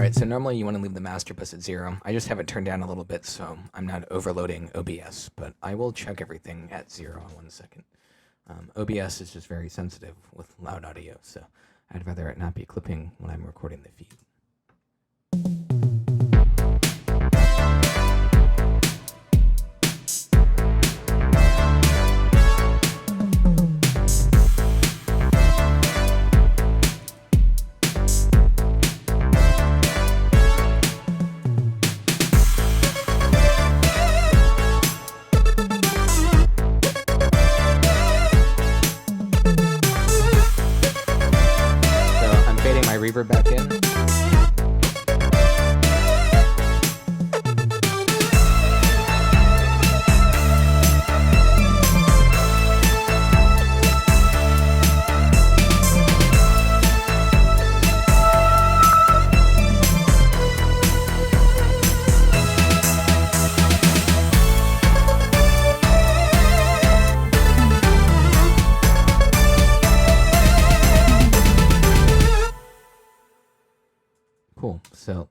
Alright, so normally you want to leave the master bus at 0. I just have it turned down a little bit so I'm not overloading OBS, but I will check everything at 0 in 1 second. OBS is just very sensitive with loud audio, so I'd rather it not be clipping when I'm recording the feed. reverb back in. Cool. So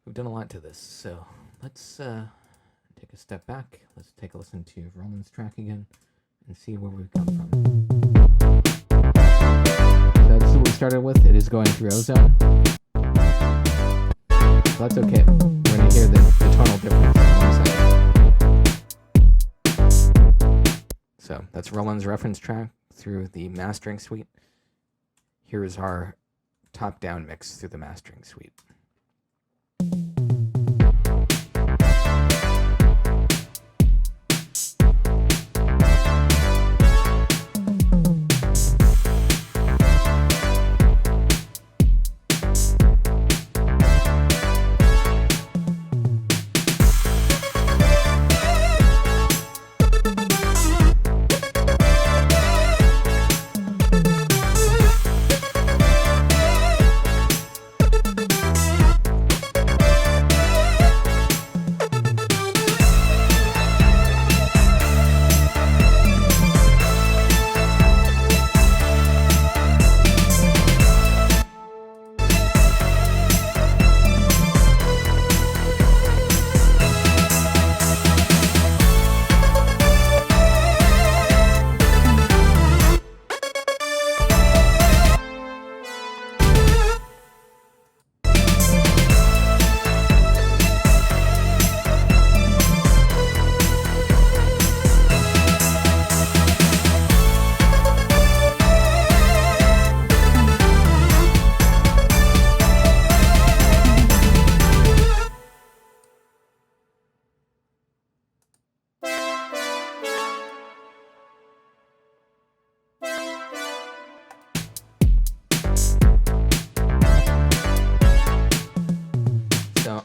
we've done a lot to this. So let's take a step back. Let's take a listen to Roland's track again and see where we've come from. So this is what we started with. It is going through ozone. So that's okay. We're going to hear the tonal difference in 1 second. So that's Roland's reference track through the mastering suite. Here is our top-down mix through the mastering suite.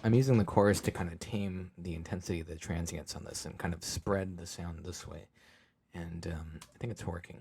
I'm using the chorus to kind of tame the intensity of the transients on this and kind of spread the sound this way. And I think it's working.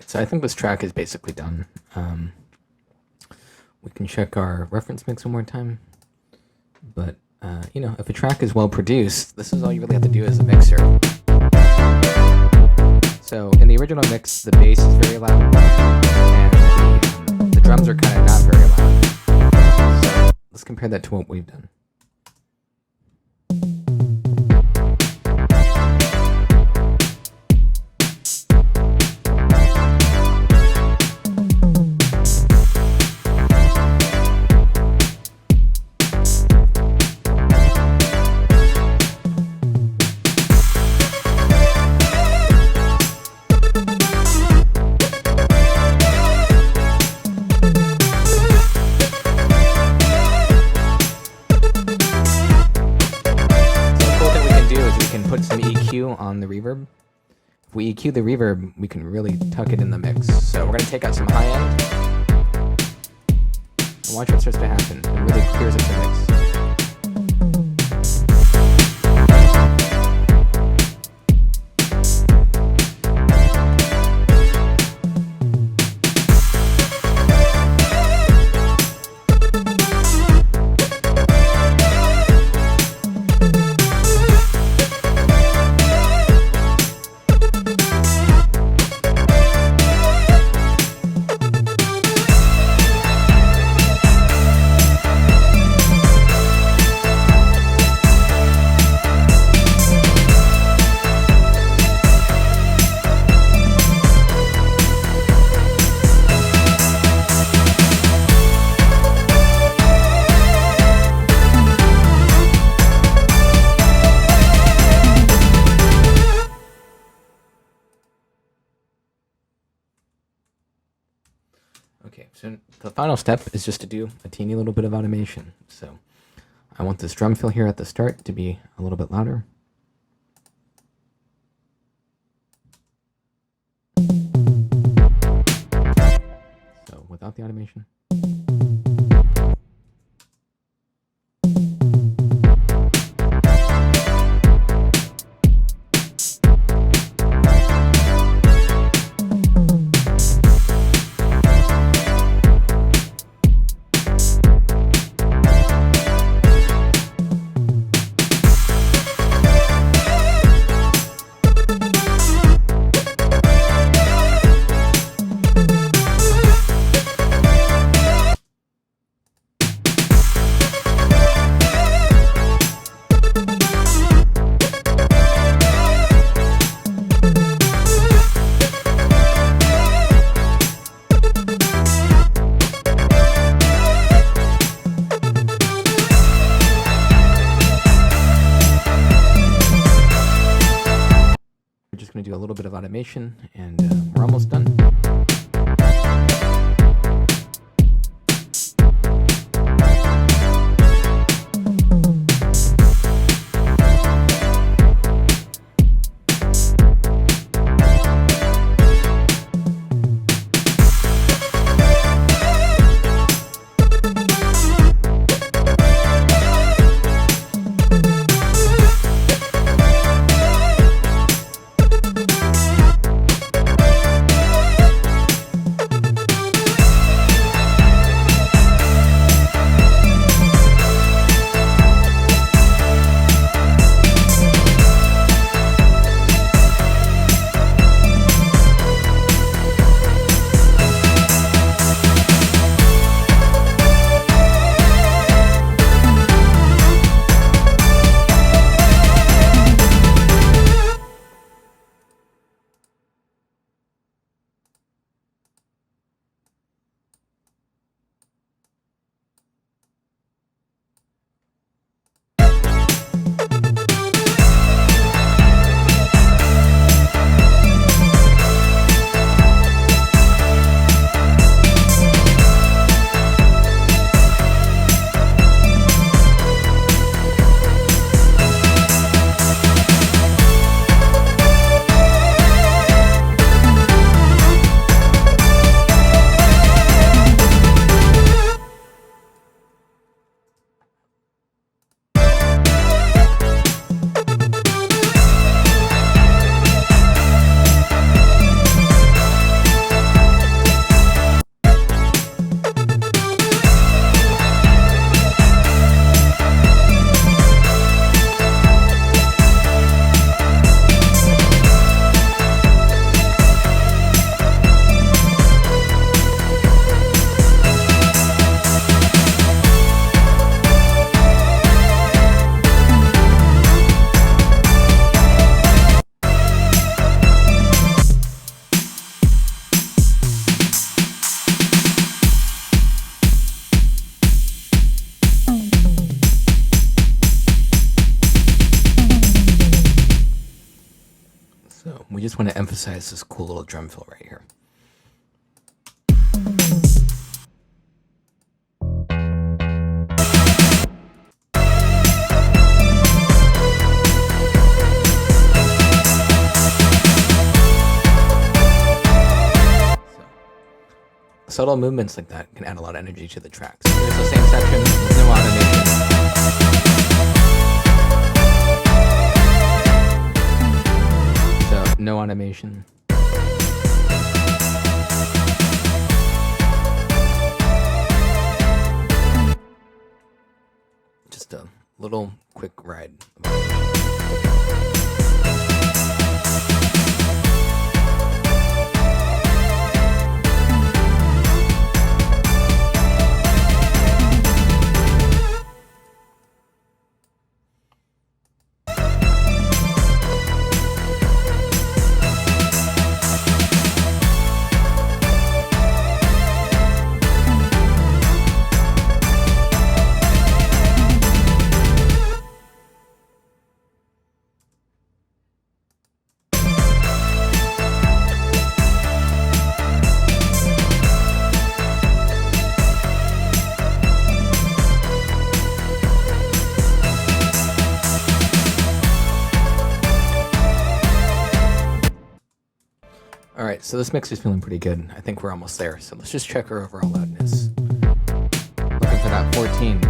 So I think this track is basically done. We can check our reference mix one more time. But, you know, if a track is well produced, this is all you really have to do as a mixer. So in the original mix, the bass is very loud, and the drums are kind of not very loud. So let's compare that to what we've done. can put some EQ on the reverb. If we EQ the reverb, we can really tuck it in the mix. So we're going to take out some high end. And watch what starts to happen. It really clears up the mix. Okay, so the final step is just to do a teeny little bit of automation. So I want this drum fill here at the start to be a little bit louder. So without the automation. We're just going to do a little bit of automation, and we're almost done. We just want to emphasize this cool little drum fill right here. subtle movements like that can add a lot of energy to the track. So here's the same section with no automation. So no automation. Just a little quick ride. All right, so this mix is feeling pretty good. I think we're almost there. So let's just check our overall loudness. Looking for that 14.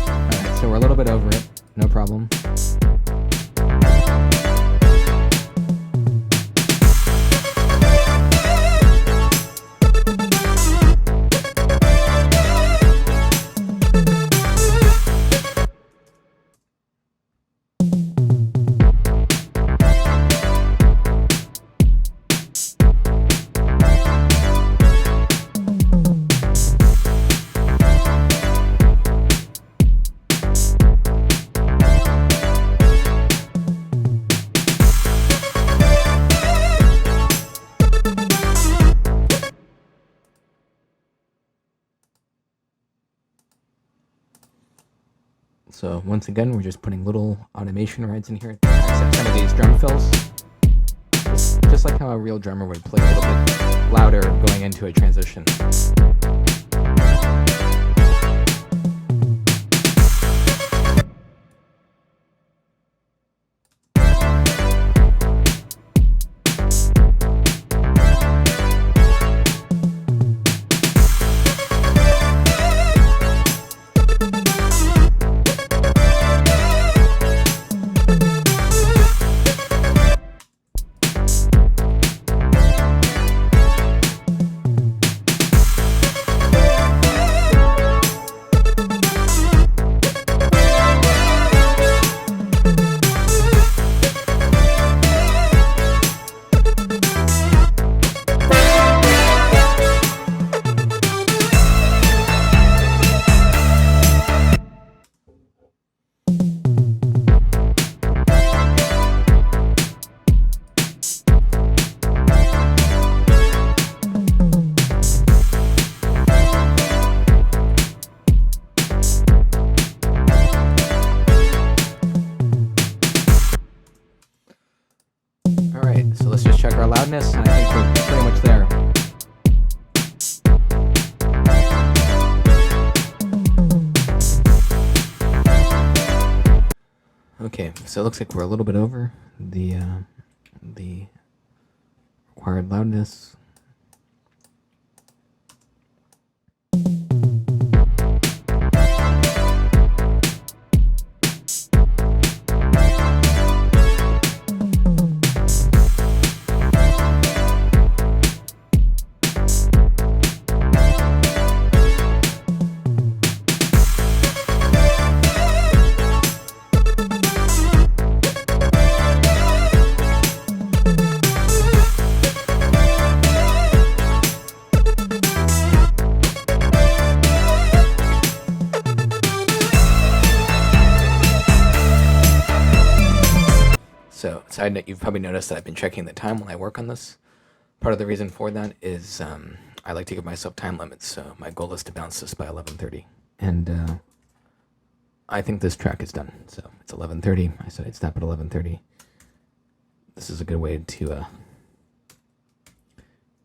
All right, so we're a little bit over it. No problem. So once again, we're just putting little automation rides in here to accent some of these drum fills. Just like how a real drummer would play a little bit louder going into a transition. So let's just check our loudness, and I think we're pretty much there. Okay, so it looks like we're a little bit over the required loudness. So, side note, you've probably noticed that I've been checking the time while I work on this. Part of the reason for that is I like to give myself time limits, so my goal is to bounce this by 11:30. And I think this track is done. So it's 11:30. I said I'd stop at 11:30. This is a good way to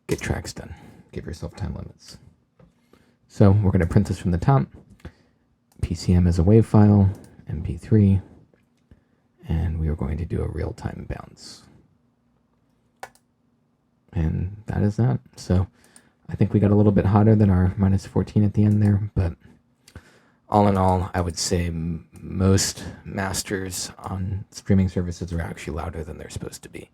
get tracks done. Give yourself time limits. So we're going to print this from the top. PCM as a WAV file, MP3. and we are going to do a real-time bounce. And that is that. So I think we got a little bit hotter than our minus 14 at the end there, but all in all, I would say most masters on streaming services are actually louder than they're supposed to be.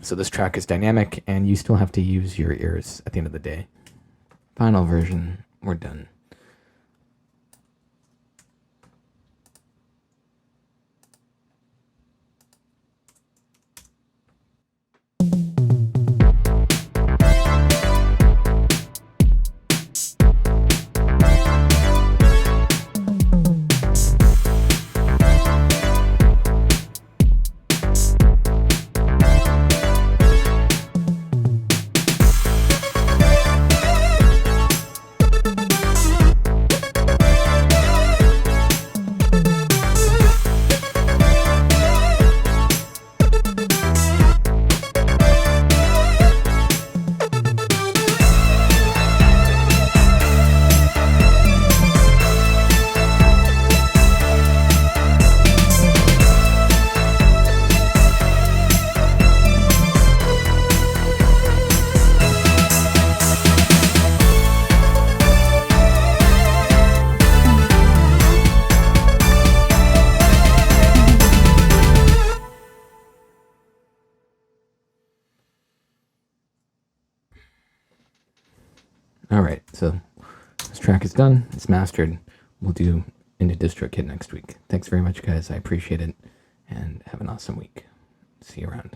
So this track is dynamic, and you still have to use your ears at the end of the day. Final version, we're done. All right, so this track is done. It's mastered. We'll do into Distrokid next week. Thanks very much, guys. I appreciate it, and have an awesome week. See you around.